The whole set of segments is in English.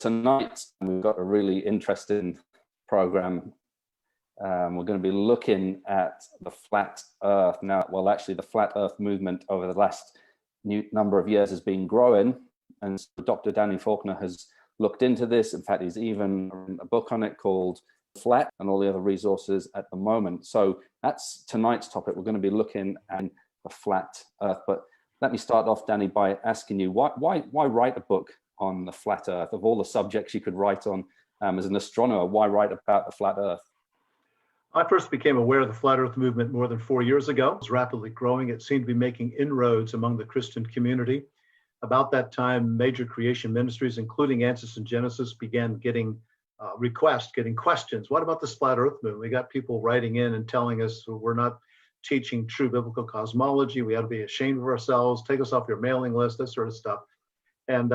Tonight, we've got a really interesting program. We're going to be looking at the flat Earth. Now, well, actually, the flat Earth movement over the last number of years has been growing. And so Dr. Danny Faulkner has looked into this. In fact, he's even written a book on it called Flat and all the other resources at the moment. So that's tonight's topic. We're going to be looking at the flat Earth. But let me start off, Danny, by asking you, why write a book on the flat Earth? Of all the subjects you could write on as an astronomer, why write about the flat Earth? I first became aware of the flat Earth movement more than 4 years ago. It was rapidly growing. It seemed to be making inroads among the Christian community. About that time, major creation ministries, including Answers in Genesis, began getting getting questions. What about this flat Earth movement? We got people writing in and telling us we're not teaching true biblical cosmology. We ought to be ashamed of ourselves. Take us off your mailing list, that sort of stuff. And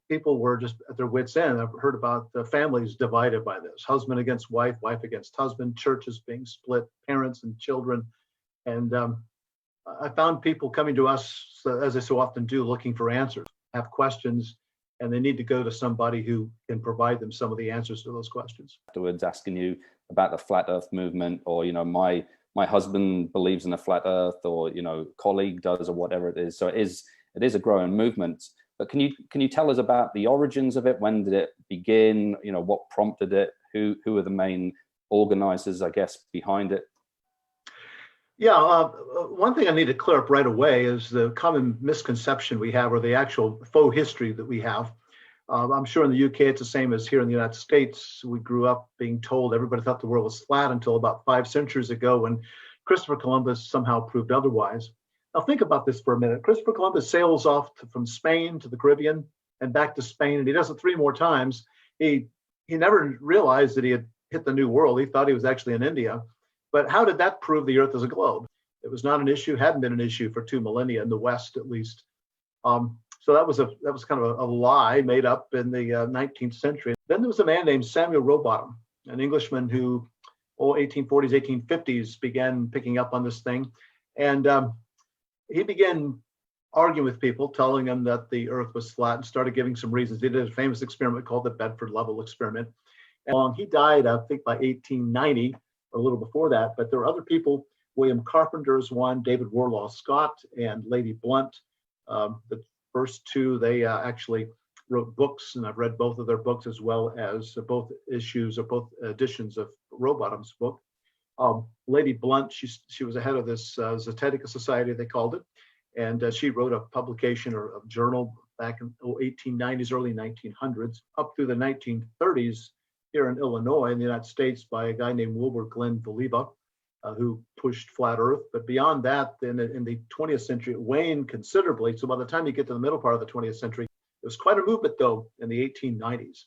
people were just at their wits' end. I've heard about the families divided by this: husband against wife, wife against husband, churches being split, parents and children. And I found people coming to us, as they so often do, looking for answers, have questions, and they need to go to somebody who can provide them some of the answers to those questions. Afterwards, asking you about the flat Earth movement, or my husband believes in a flat Earth, or colleague does, or whatever it is. So it is a growing movement. But can you tell us about the origins of it? When did it begin? What prompted it? Who are the main organizers, I guess, behind it? Yeah, one thing I need to clear up right away is the common misconception we have, or the actual faux history that we have. I'm sure in the UK it's the same as here in the United States. We grew up being told everybody thought the world was flat until about 5 centuries ago, when Christopher Columbus somehow proved otherwise. Now think about this for a minute. Christopher Columbus sails off from Spain to the Caribbean and back to Spain, and he does it 3 more times. He never realized that he had hit the New World. He thought he was actually in India. But how did that prove the Earth as a globe? It was not an issue, hadn't been an issue for 2 millennia in the West, at least. So that was kind of a lie made up in the 19th century. Then there was a man named Samuel Rowbotham, an Englishman who, 1840s, 1850s, began picking up on this thing. And he began arguing with people, telling them that the Earth was flat, and started giving some reasons. He did a famous experiment called the Bedford Level experiment. And he died, I think, by 1890, or a little before that. But there were other people. William Carpenter is one, David Warlaw Scott, and Lady Blunt. The first two, they actually wrote books, and I've read both of their books, as well as both editions of Rowbotham's book. Lady Blunt, she was the head of this Zetetica Society, they called it, and she wrote a publication or a journal back in the 1890s, early 1900s, up through the 1930s here in Illinois, in the United States, by a guy named Wilbur Glenn Voliva, who pushed flat Earth. But beyond that, in the 20th century, it waned considerably. So by the time you get to the middle part of the 20th century, it was quite a movement, though, in the 1890s.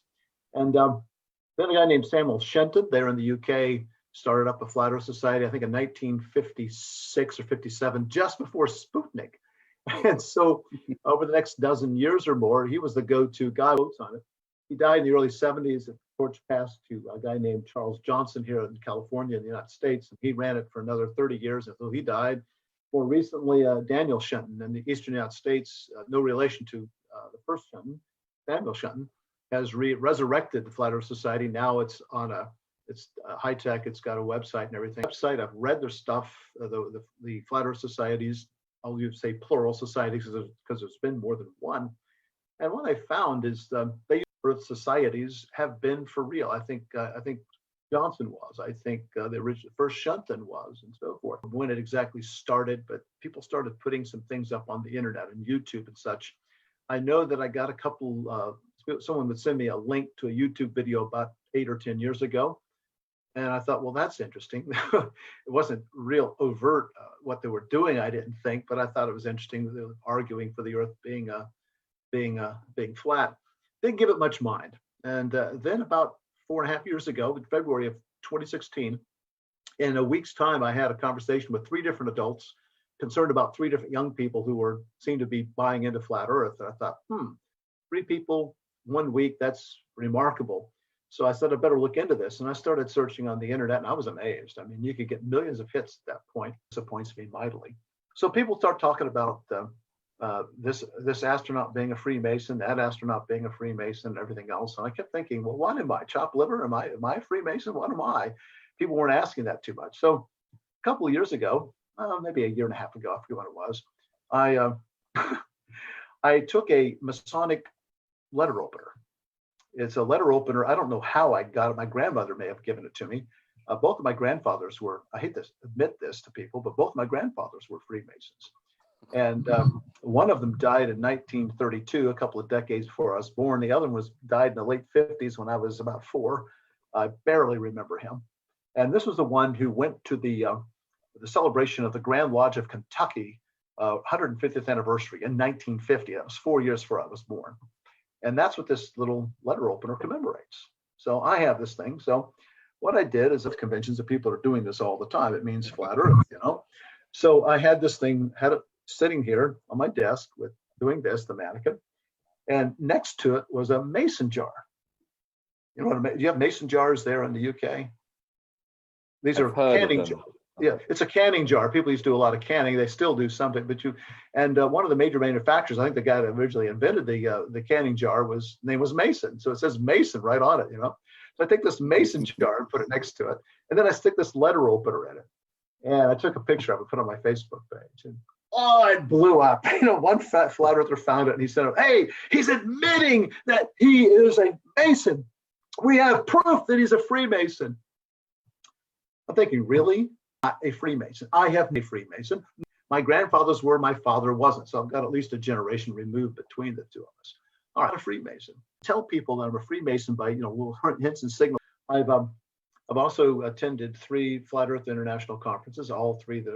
And then a guy named Samuel Shenton, there in the UK, started up a Flat Earth Society, I think in 1956 or 57, just before Sputnik. And so over the next dozen years or more, he was the go-to guy on it. He died in the early 70s. The torch passed to a guy named Charles Johnson here in California in the United States. He ran it for another 30 years until he died. More recently, Daniel Shenton in the Eastern United States, no relation to the first Shenton, Samuel Shenton, has resurrected the Flat Earth Society. Now it's high tech. It's got a website and everything. Website. I've read their stuff. The Flat Earth Societies, I'll say plural societies because there's been more than one. And what I found is they Earth societies have been for real. I think Johnson was. I think the original first Shenton was, and so forth. When it exactly started, but people started putting some things up on the internet and YouTube and such. I know that I got a couple. Someone would send me a link to a YouTube video about 8 or 10 years ago, and I thought, well, that's interesting. It wasn't real overt what they were doing, I didn't think, but I thought it was interesting that they were arguing for the Earth being flat. Didn't give it much mind. And then about 4.5 years ago, in February of 2016, in a week's time, I had a conversation with 3 different adults concerned about 3 different young people who seemed to be buying into flat Earth. And I thought, 3 people, 1 week, that's remarkable. So I said, I better look into this. And I started searching on the internet, and I was amazed. I mean, you could get millions of hits at that point. Disappoints me mightily. So people start talking about this astronaut being a Freemason, that astronaut being a Freemason, and everything else. And I kept thinking, well, what am I? Chopped liver? Am I a Freemason? What am I? People weren't asking that too much. So a couple of years ago, maybe a year and a half ago, I forget when it was, I I took a Masonic letter opener. It's a letter opener. I don't know how I got it. My grandmother may have given it to me. Both of my grandfathers were, I hate to admit this to people, but both of my grandfathers were Freemasons. And one of them died in 1932, a couple of decades before I was born. The other one died in the late 50s when I was about 4. I barely remember him. And this was the one who went to the celebration of the Grand Lodge of Kentucky 150th anniversary in 1950. That was 4 years before I was born. And that's what this little letter opener commemorates. So I have this thing. So what I did is at conventions, and people are doing this all the time, it means flat earth, you know. So I had this thing, had it sitting here on my desk with doing this, the mannequin, and next to it was a mason jar. You know what? Do you have mason jars there in the UK? These are canning jars. Yeah, it's a canning jar. People used to do a lot of canning. They still do something, but one of the major manufacturers, I think the guy that originally invented the canning jar name was Mason. So it says Mason right on it, you know. So I take this mason jar and put it next to it, and then I stick this letter opener in it. And I took a picture of it, put it on my Facebook page, and it blew up. You know, one flat earther found it, and he said, "Hey, he's admitting that he is a Mason. We have proof that he's a Freemason." I'm thinking, really? A Freemason? I have a Freemason. My grandfathers were, my father wasn't. So I've got at least a generation removed between the two of us. All right, I'm a Freemason. Tell people that I'm a Freemason by, you know, little hints and signals. I've also attended 3 Flat Earth International conferences, all 3 that